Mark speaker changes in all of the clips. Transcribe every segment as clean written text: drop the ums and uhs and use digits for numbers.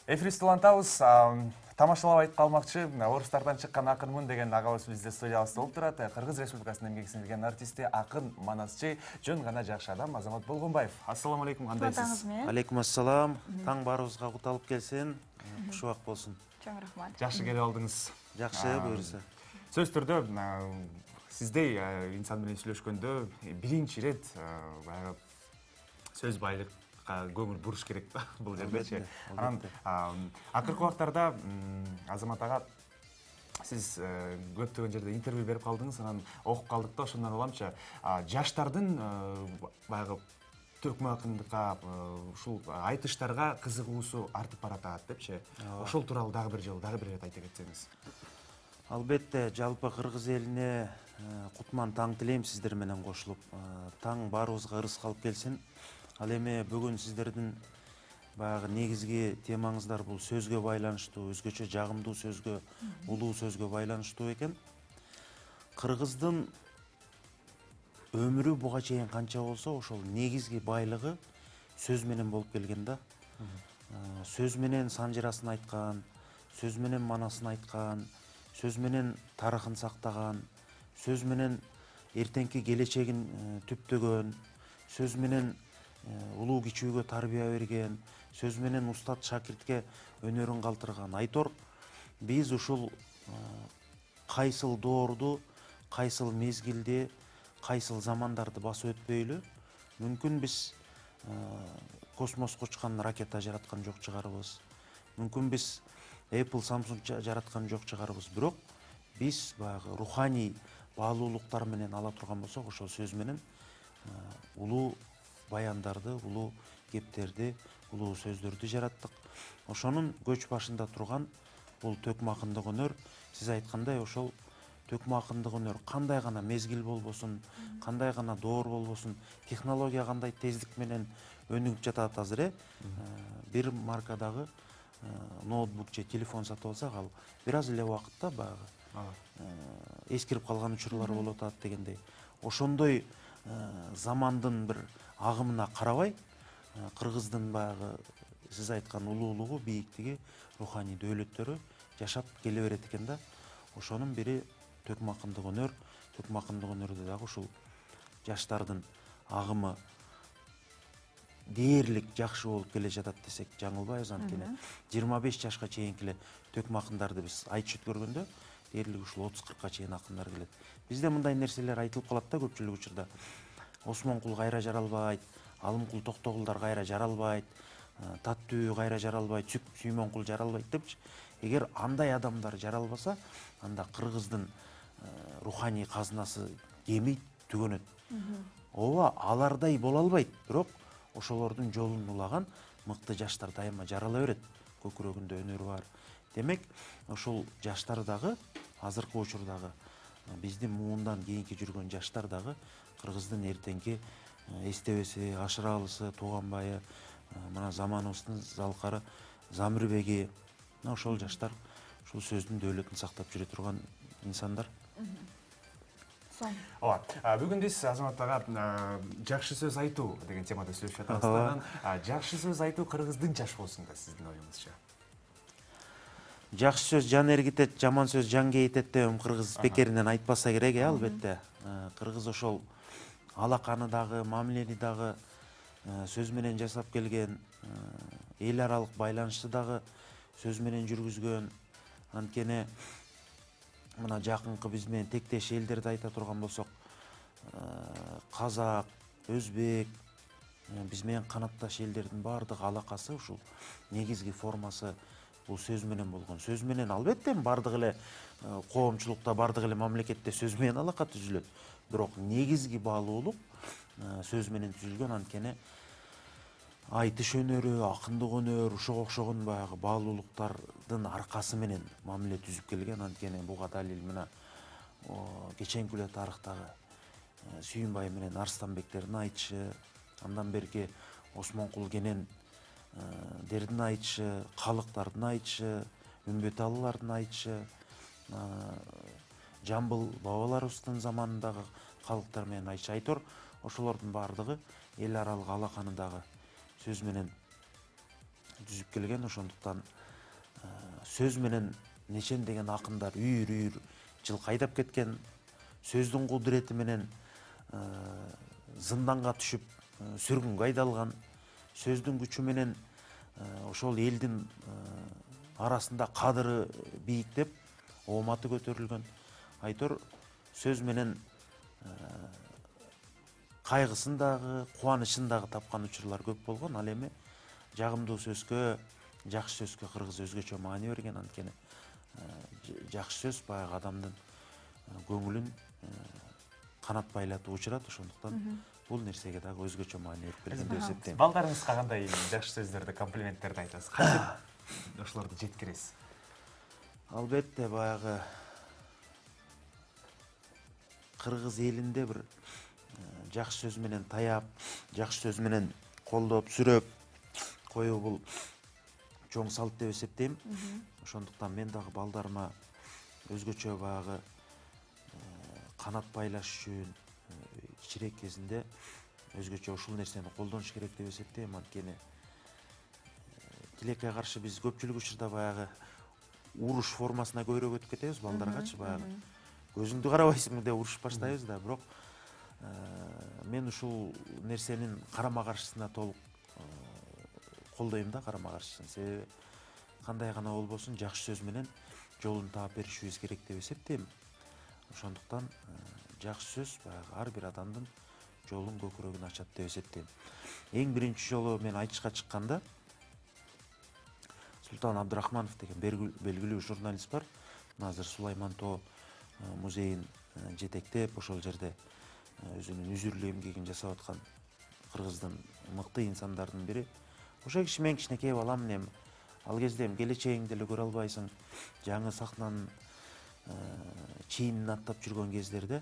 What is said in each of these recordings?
Speaker 1: Эфиристи улантабыз. Тамашалап айтып калмакчы, орустардан чыккан акынмын деген агабыз бизде студиябызда болуп турат. Кыргыз Республикасынын эмгек сиңирген артисти, акын, манасчы, жөн гана жакшы адам Азамат Болгонбаев. Ассаламу алейкум, кандайсыз?
Speaker 2: Алейкум ассалам. Таң барыбызга кут алып келсин. Кушубак болсун.
Speaker 1: Чоң рахмат. Жакшы келип алдыңыз.
Speaker 2: Жакшы, буюрса.
Speaker 1: Сөз түрдө сиздей инсан менен сүйлөшкөндө биринчи ирет баягы сөз байлык көңүл буруш керек да бул жердечи. Анан акыркы убактарда Азамат ага сиз көптөгөн жерде интервью берип калдыңыз, анан окуп калдык да, ошондон уламчы жаштардын баягы Төкмө акындыкка, ушул айтыштарга кызыгуусу артып баратат депчи. Ошол тууралуу дагы бир ирет айта кетсеңиз.
Speaker 2: Албетте, жалпы кыргыз элине кутман таң тилейм сиздер менен кошулуп. Таң баарыбызга ырыс калып келсин. Ал эми бүгүн сиздердин баягы негизги темаңыздар бул сөзгө байланыштуу, өзгөчө жагымдуу сөзгө, улуу сөзгө байланыштуу экен. Кыргыздын өмүрү буга чейин канча болсо, ошол негизги байлыгы сөз менен болуп келген да. Сөз менен санжырасын айткан, сөз менен манасын айткан, сөз менен тарыхын сактаган, сөз менен эртеңки келечегин түптөгөн, сөз менен улуу кичүүгө тарбия берген, сөз менен устат шакиртке өнөрүн калтырган. Айтор, биз ушул кайсыл доорду, кайсыл мезгилде, кайсыл замандарды басып өтпөйлү, мүмкүн биз космоско учкан ракета жараткан жок чыгарбыз. Мүмкүн биз Apple, Samsung жараткан жок чыгарбыз. Бирок биз баягы руханий баалуулуктар менен ала турган болсок, ошол сөз менен улуу баяндарды, улуу кептерди, улуу сөздөрдү жараттык. Ошонун көч башында турган бул Төкмө акындык өнөр. Сиз айткандай, ошол Төкмө акындык өнөр кандай гана мезгил болбосун, кандай гана доор болбосун, технология кандай тездик менен өнүгүп жатат азыр. Бир маркадагы ноутбук же телефон сатып алсак, ал бир аз эле убакытта баягы эскирип калган учурлар болуп атат дегендей. Ошондой замандын бир агымына карабай, кыргыздын баягы сиз айткан улуулугу, бийиктиги, руханий дөөлөттөрү жашап келе берет экен да. Ошонун бири Төкмө акындык өнөр. Төкмө акындык өнөрдө дагы ушул жаштардын агымы дээрлик жакшы болуп келе жатат десек жаңылбайбыз. Анткени 25 жашка чейинки эле Төкмө акындарды биз айтыш өткөргөндө дээрлик ушул 30-40ка чейин акындар келет. Бизде мындай нерселер айтылып калат да көпчүлүк учурда. Осмонкул кайра жаралбайт, Алымкул Токтогулдар кайра жаралбайт, Таттүү кайра жаралбайт, Сүймөнкул жаралбайт депчи. Эгер андай адамдар жаралбаса, анда кыргыздын руханий казынасы кемийт, түгөнөт. Ооба, алардай боло албайт, бирок ошолордун жолун улаган мыкты жаштар дайыма жарала берет. Көкүрөгүндө өнөрү бар. Демек, ошол жаштар дагы, азыркы учурдагы биздин муундан кийинки жүргөн жаштар дагы кыргыздын эртеңки эстебеси, ашыралысы, тууганбайы, мына заманыбыздын залкары Замирбеги, ошол жаштар ушул сөздүн дөөлөтүн сактап жүрө турган инсандар.
Speaker 1: Ооба, бүгүн биз Азамат ага жакшы сөз айтуу деген темада сүйлөшүп жатабыз. Жакшы сөз айтуу кыргыздын жаш болсун да сиздин оюңузча.
Speaker 2: Жакшы сөз жан эргитет, жаман сөз жан кейитет деп кыргыз пекеринен айтпаса керек, албетте. Кыргыз ошол алаканы дагы, мамилени дагы сөз менен жасап келген, эл аралык байланышты дагы сөз менен жүргүзгөн. Анткени мына жакынкы биз менен тектеш элдерди айта турган болсок, казак, өзбек, биз менен канатташ элдердин баардык алакасы, ушул негизги формасы бул сөз менен болгон. Сөз менен албетте баардык эле коомчулукта, баардык эле мамлекетте сөз менен алака түзүлөт. Бирок негизги баалуулук сөз менен түзүлгөн. Анткени айтыш өнөрү, акындык өнөр, ошого окшогон баягы баалуулуктардын аркасы менен мамиле түзүп келген. Анткени буга далил мына кеченки эле тарыхтагы Сүйүнбай менен Арстанбектердин айтышы, андан берки Осмонкул Кенен дердин айтышы, калыктардын айтышы, Үмбөталылардын айтышы, Жамбыл бабаларыбыздын заманындагы калыктар менен айтышы. Айтор, ошолордун баардыгы эл аралык алаканы дагы сөз менен түзүп келген. Ошондуктан сөз менен нечен деген акындар үйүр жыл кайдап кеткен. Сөздүн кудурети менен зынданга түшүп сүргүнгө айдалган. Сөздүн күчү менен ошол элдин арасында кадыры бийиктеп, ооматы көтөрүлгөн. Айтор сөз менен кайгысын дагы, кубанычын дагы тапкан учурлар көп болгон. Ал эми жагымдуу сөзгө, жакшы сөзгө кыргыз өзгөчө маани берген. Анткени жакшы сөз баягы адамдын көңүлүн канат байлатып учурат. Ошондуктан бул нерсеге дагы өзгөчө маани берип келген деп эсептейм.
Speaker 1: Балдарыңызга кандай жакшы сөздөрдү, комплименттерди айтасыз? Кантип ошолорду жеткиресиз?
Speaker 2: Албетте баягы кыргыз элинде бир жакшы сөз менен таяп, жакшы сөз менен колдоп, сүрөп коюу бул чоң салт деп эсептейм. Ошондуктан мен дагы балдарыма өзгөчө баягы канат байлаш үчүн кичирээк кезинде өзгөчө ушул нерсени колдонуш керек деп эсептейм. Анткени тилекке каршы биз көпчүлүк учурда баягы уруш формасына көбүрөөк өтүп кетебиз балдаргачы. Баягы көзүңдү карабайсыңбы деп урушуп баштайбыз да. Бирок мен ушул нерсенин карама каршысына толук колдойм да, карама каршысын. Себеби кандай гана болбосун жакшы сөз менен жолун таап беришибиз керек деп эсептейм. Ошондуктан жакшы сөз баягы ар бир адамдын жолун, көкүрөгүн ачат деп эсептейм. Эң биринчи жолу мен айтышка чыкканда Султан Абдырахманов деген белгилүү журналист бар. Азыр Сулайман Тоо музейин жетектеп, ошол жерде өзүнүн үзүрлүү эмгегин жасап аткан кыргыздын мыкты инсандардын бири. Ошол киши мен кичинекей баламын эми. Ал кезде эми келечегиңди эле көрө албайсың. Жаңы сахнанын чийинин аттап жүргөн кездерде.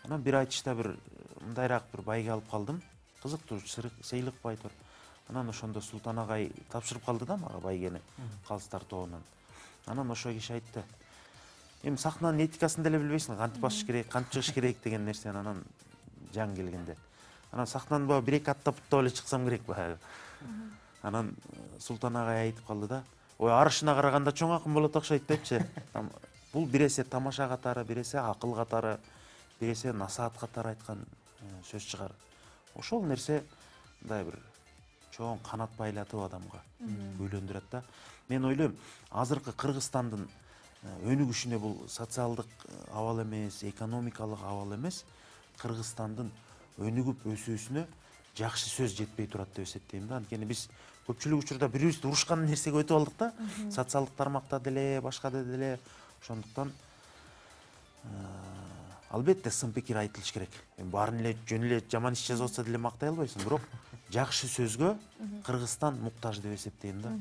Speaker 2: Анан бир айтышта бир мындайраак бир байге алып калдым. Кызыктуу сыйлык байтор. Анан ошондо Султан агай тапшырып калды да мага байгени калыстар тобунан. Анан ошол киши айтты: "Эми сахнанын этикасын деле билбейсиң, кантип басыш керек, кантип чыгыш керек" деген нерсени анан жаңы келгенде. Анан сахнаны баягы бир-эки аттап туттап эле чыксам керек баягы. Анан Султан агай айтып калды да: "Ой, арышына караганда чоң акын болот окшойт" депчи. Бул биресе тамаша катары, биресе акыл катары, биресе насаат катары айткан сөз чыгар. Ошол нерсе мындай бир чоң канат байлатып адамга үйлөндүрөт да. Мен ойлойм, азыркы Кыргызстандын өнүгүшүнө бул социалдык абал эмес, экономикалык абал эмес, Кыргызстандын өнүгүп өсүүсүнө жакшы сөз жетпей турат деп эсептейм да. Анткени биз көпчүлүк учурда бири-бирибизди урушкан нерсеге өтүп алдык да. Социалдык тармакта деле, башкада деле. Ошондуктан албетте сын пикир айтылыш керек. Баарын эле жөн эле жаман иш жасап атса деле мактай албайсың, бирок жакшы сөзгө Кыргызстан муктаж деп эсептейм да.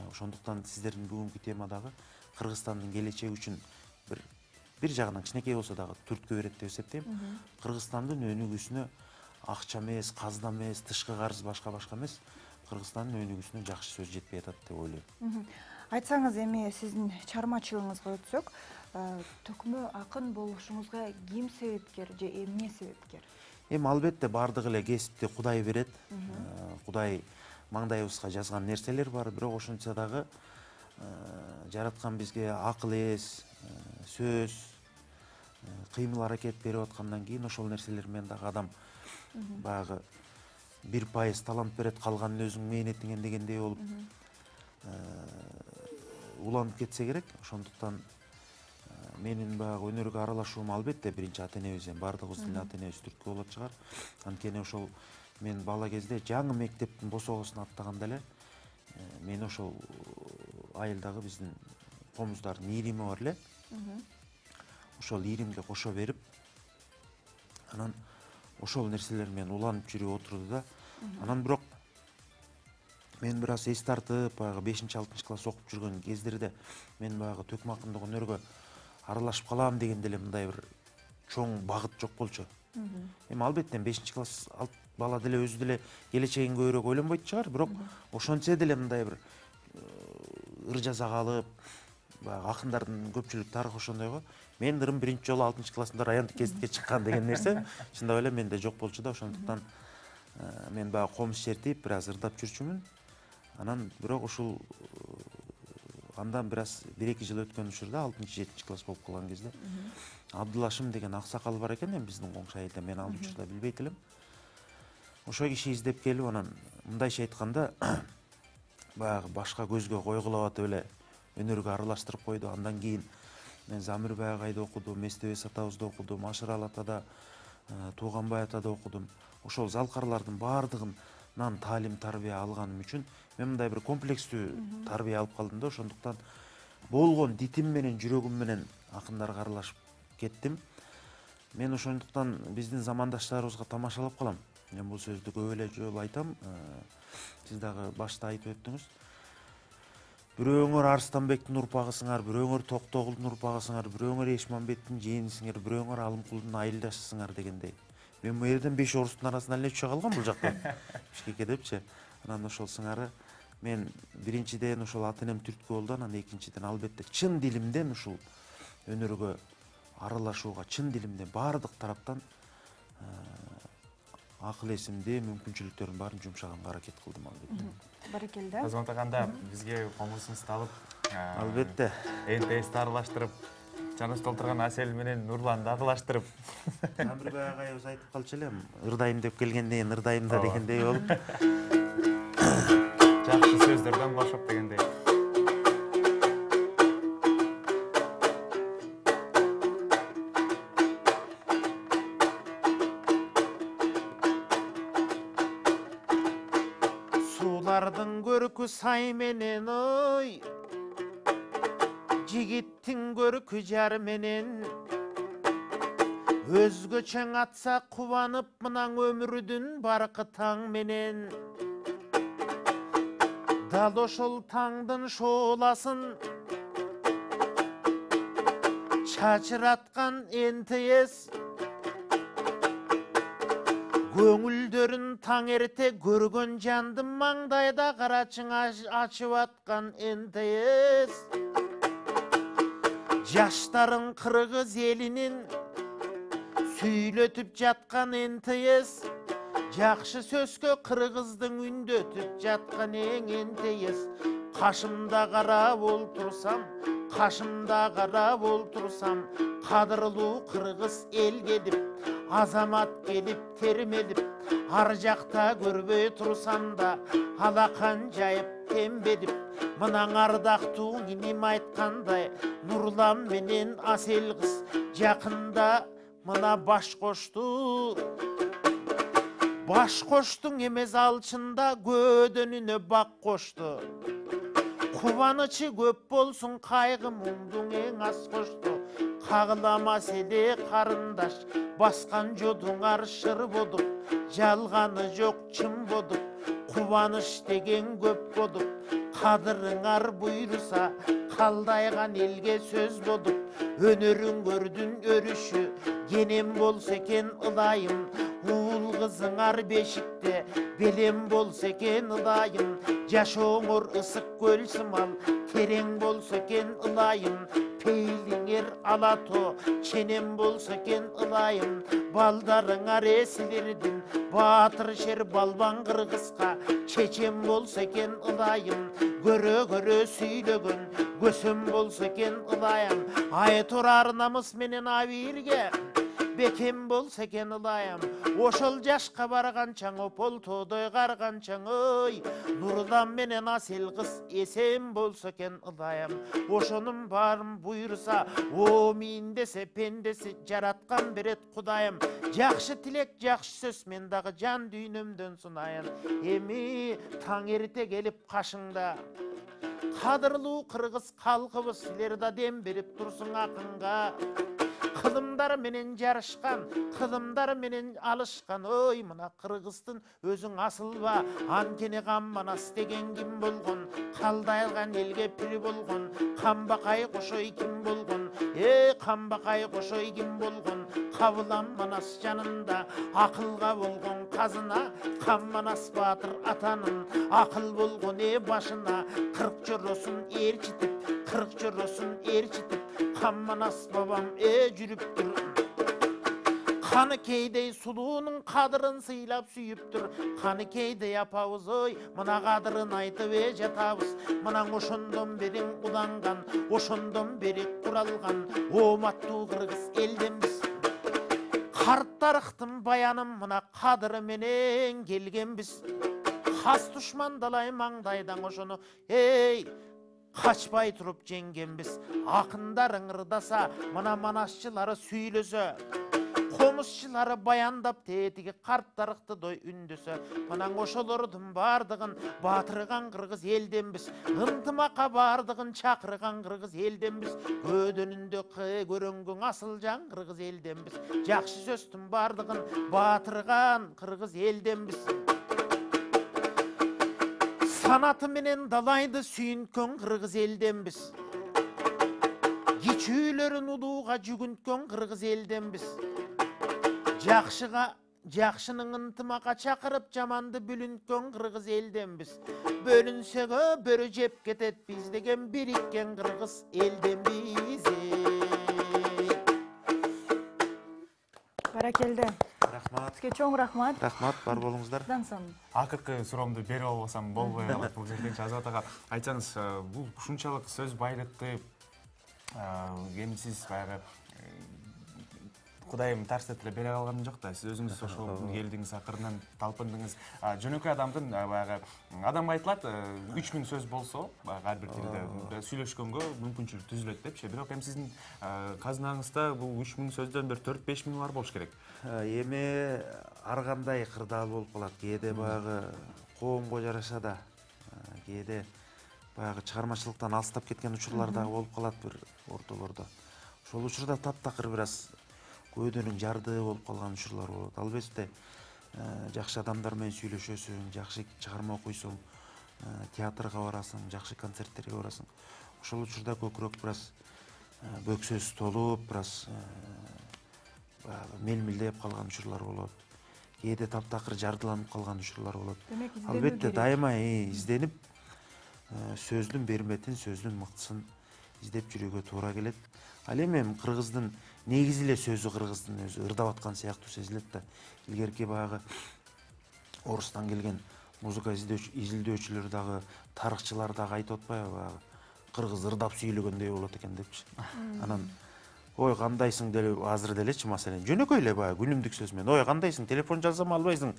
Speaker 2: Ошондуктан сиздердин бүгүнкү темадагы Кыргызстандын келечеги үчүн бир жагынан кичинекей болсо дагы түрткү берет деп эсептейм. Кыргызстандын өнүгүүсүнө акча эмес, казна эмес, тышкы карыз башка эмес, Кыргызстандын өнүгүүсүнө жакшы сөз жетпей атат деп ойлойм.
Speaker 3: Айтсаңыз, эми сиздин чыгармачылыгыңызга өтсөк, Төкмө акын болушуңузга ким себепкер же эмне себепкер?
Speaker 2: Эми албетте бардыгы эле кесипти Кудай берет. Кудай маңдайыбызга жазган нерселер бар, бирок ошентсе дагы жараткан бизге акыл эс, сөз, кыймыл аракет берип аткандан кийин ошол нерселер менен дагы адам баягы 1% талант берет, калган эле өзүңдүн мээнетиңен дегендей болуп уланып кетсе керек. Ошондуктан менин баягы өнөргө аралашуум албетте биринчи ата энебиз, бардыгыбыздын эле ата энебиз түрткү болот чыгар. Анткени ошол мен бала кезде жаңы мектептин босогосуна аттаганда эле мен ошол айылдагы биздин комуздардын ирими бар эле. Ошол иримге кошо берип, анан ошол нерселер менен уланып жүрүп отурду да. Анан бирок мен бир аз эс тартып, баягы 5-6 класс окуп жүргөн кездерде мен баягы Төкмө акындык өнөргө аралашып калам дегенде эле мындай бир чоң багыт жок болчу. Эми албетте 5-класс бала деле өзү деле келечегин көбүрөөк ойлонбойт чыгар, бирок ошентсе деле мындай бир ыр жаза калып, баягы акындардын көпчүлүк тарыхы ошондой го. Менин ырым биринчи жолу 6-классымда райондук гезитке чыккан деген нерсе чындап эле менде жок болчу да. Ошондуктан мен баягы комуз чертип бир аз ырдап жүрчүмүн. Анан бирок ушул андан бир аз 1-2 жыл өткөн учурда 6-7 класс болуп калган кезде Абдулашым деген аксакал бар экен, биздин коңшу айылда, мен ал учурда билбейт элем. Ошо киши издеп келип, анан мындайча айтканда, баягы башка көзгө койгулап атып эле өнөргө аралаштырып койду. Андан кийин мен Замирбай агайда окудум, Местебес атабызда окудум, Ашырал атада, Тууганбай атада окудум. Ошол залкарлардын бардыгынан таалим тарбия алганым үчүн мен мындай бир комплекстүү тарбия алып калдым да, ошондуктан болгон дитим менен жүрөгүм менен акындарга аралашып кеттим. Мен ошондуктан биздин замандаштарыбызга тамашалап калам. Мен бул сөздү көп эле жолу айтам. Сиз дагы башта айтып өттүңүз. Бирөөңөр Арстанбектин урпагысыңар, бирөөңөр Токтогулдун урпагысыңар, бирөөңөр Эшмамбеттин жээнисиңер, бирөөңөр Алымкулдун айылдашысыңар дегендей. Мен бул жерден 5 орустун арасынан эле түшө калгам бул жакта. Бишкекке депчи. Анан ошол сыңары мен биринчиден ошол ата-энем түрткү болду, анан экинчиден албетте чын дилимден ушул өнөргө аралашууга, чын дилимден бардык тараптан акыл эсимди, мүмкүнчүлүктөрдүн баарын жумшаганга аракет кылдым албетте.
Speaker 3: Баракелде.
Speaker 1: Азамат аганда бизге комузубузду алып,
Speaker 2: Албетте.
Speaker 1: НТСти аралаштырып, жаныбызда отурган Асель менен Нурланды аралаштырып.
Speaker 2: Замирбай агайыбыз айтып калчу элем, ырдайым деп келгенден кийин ырдайым да дегендей болуп.
Speaker 1: Жакшы сөздөрдөн башап дегендей.
Speaker 2: Суулардын көркү сай менен ой, жигиттин көркү жар менен, өзгөчө атса кубанып мынан өмүрүдүн баркы таң менен. Дал ошол таңдын шооласын чачыраткан НТС, көңүлдөрүн таң эрте көргөн жандын маңдайда карачың ачып аткан НТС. Жаштарын кыргыз элинин сүйлөтүп жаткан НТС, жакшы сөзгө кыргыздын үндөтүп жаткан эң НТС. Кашымда карап олтурсам, кашымда карап олтурсам, кадырлуу кыргыз эл келип, Азамат келип термелип, ар жакта көрбөй турсам да, алакан жайып тембелип, мынан ардактуу иним айткандай, Нурлан менен Асел кыз жакында мына баш кошту. Баш коштуң эмес алчында көөдөнүнө бак кошту. Кубанычы көп болсун кайгы муңдуң эң аз кошту. Кагылама селе карындаш, баскан жодуңар шыр болуп, жалганы жок чын болуп, кубаныч деген көп болуп, кадырыңар буйруса, калдайган элге сөз болуп, өнөрүңөрдүн өрүшү, кенем болсо экен ылайым, уул кызыңар бешикте, белем болсо экен ылайым, жашооңор ысык көл сымал, терең болсо экен ылайым, пейлиңер алато, ченем болсо экен ылайым, балдарыңар эсилердин, баатыр шер балбан кыргызга, чечен болсо экен ылайым, көрө сүйлөгөн, көсөм болсо экен ылайым, айтурар намыс менен абирге, бекем болсо экен ылайым, ошол жашка барганчаң опол тоодой карганчаң ой, Нурлан менен Асел кыз эсен болсо экен ылайым, ошонун баарын буйруса, омин десе пендеси жараткан берет Кудайым, жакшы тилек жакшы сөз мен дагы жан дүйнөмдөн сунайын, эми таң эрте келип кашыңда, кадырлуу кыргыз калкыбыз силер да дем берип турсуң акынга. Кылымдар менен жарышкан, кылымдар менен алышкан, ой, мына кыргыздын өзүң асылба, анткени Камбанас деген ким болгон, калдайлган элге пир болгон, Камбакай кошой ким болгон, Камбакай кошой ким болгон, Кабылан Манас жанында акылга болгон казына, Камбанас баатыр атанын акыл болгон башына, 40 жоросун ээрчитип, 40 жоросун ээрчитип, Камбанас бабам жүрүптүр. Қаныкейдей сұлуының қадырын сыйлап сүйіптір. Қаныкейдей апауыз ой, мына қадырын айтып жатабыз. Мұнаң ошондон берің уланган, ошондон бери құралған, оматтуу кыргыз элденбиз. Қарттарықтың баяным мына қадыры менен келгенбіз. Қас дұшмандалай маңдайдан ошону, ей, қачпай тұрып жеңгенбіз. Ақындарың ырдаса, мына манасчылары сүйлөсө, комузчылары баяндап тетиги карттарыкты дой үндөсө, мынан ошолордун бардыгын батырган кыргыз элденбиз. Ынтымакка бардыгын чакырган кыргыз элденбиз. Көдөнүндө көрөнгөн асыл жан кыргыз элденбиз. Жакшы сөздүн бардыгын батырган кыргыз элденбиз. Санаты менен далайды сүйүнткөн кыргыз элденбиз. Кичүүлөрүн улууга жүгүнткөн кыргыз элденбиз. Жакшынын ынтымакка чакырып жаманды бүлүнткөн кыргыз элденбиз. Бөлүнсөгө бөрү жеп кетет биз деген бириккен кыргыз элденбиз.
Speaker 3: Баракелде.
Speaker 2: Рахмат.
Speaker 3: Сизге чоң рахмат.
Speaker 2: Рахмат, бар болуңуздар.
Speaker 1: Акыркы суроомду берип албасам болбой калат бул жерден. Азамат ага, айтсаңыз, бул ушунчалык сөз байлыкты эми сиз баягы Кудайым тарсет эле бере алган жок да. Сиз өзүңүз ошол келдиңиз, акырынан талпындыңыз. Жөнөкөй адамдын баягы адам айтылат, 3000 сөз болсо, баягы ар бир тилде сүйлөшкөнгө мүмкүнчүлүк түзүлөт депчи. Бирок эми сиздин казынаңызда бул 3000 сөздөн бир 4-5 миң бар болуш керек.
Speaker 2: Эми ар кандай кырдаал болуп калат. Кээде баягы коомго жараша да, кээде баягы чыгармачылыктан алыстап кеткен учурлар дагы болуп калат бир ортолордо. Ошол учурда таптакыр бир аз көйдөнүн жарды болуп калган учурлар болот. Албетте, жакшы адамдар менен сүйлөшөсүң, жакшы чыгарма окуйсуң, театрга барасың, жакшы концерттерге барасың. Ошол учурда көкүрөк бир аз бөксөсү толуп, бир аз мелмилдеп калган учурлар болот. Кээде таптакыр жардыланып калган учурлар болот. Албетте, дайыма изденип, сөздүн берметин, сөздүн мыктысын издеп жүрүүгө туура келет. Ал эми кыргыздын негизи эле сөзү кыргыздын өзү ырдап аткан сыяктуу сезилет да. Илгерки баягы орустан келген музыка изилдөөчүлөр дагы, тарыхчылар дагы айтып атпайбы, баягы кыргыз ырдап сүйлөгөндөй болот экен депчи. Анан ой кандайсың деле азыр делечи, маселен жөнөкөй эле баягы күнүмдүк сөз менен ой кандайсың, телефон жалсам албайсың,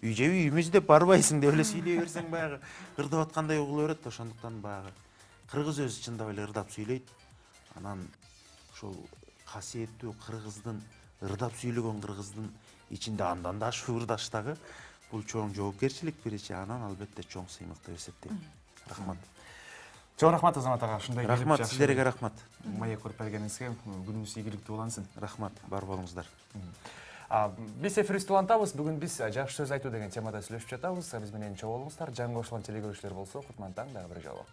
Speaker 2: үй же үйүмүз деп барбайсың деп эле сүйлөй берсең баягы ырдап аткандай угула берет да. Ошондуктан баягы кыргыз өзү чындап эле ырдап сүйлөйт. Анан ошол касиеттүү кыргыздын, ырдап сүйлөгөн кыргыздын ичинде андан да шуурдаш дагы бул чоң жоопкерчилик биричи, анан албетте чоң сыймык деп эсептейм. Рахмат.
Speaker 1: Чоң рахмат Азамат ага, ушундай келип
Speaker 2: рахмат, сиздерге рахмат.
Speaker 1: Маек көрүп бергениңизге, күнүңүз ийгиликтүү улансын.
Speaker 2: Рахмат, бар болуңуздар.
Speaker 1: Биз эфирибизди улантабыз. Бүгүн биз жакшы сөз айтуу деген темада сүйлөшүп жатабыз. Биз менен чогуу болуңуздар. Жаңы кошулган телекөрүүчүлөр болсо, кутман таң дагы бир жолу.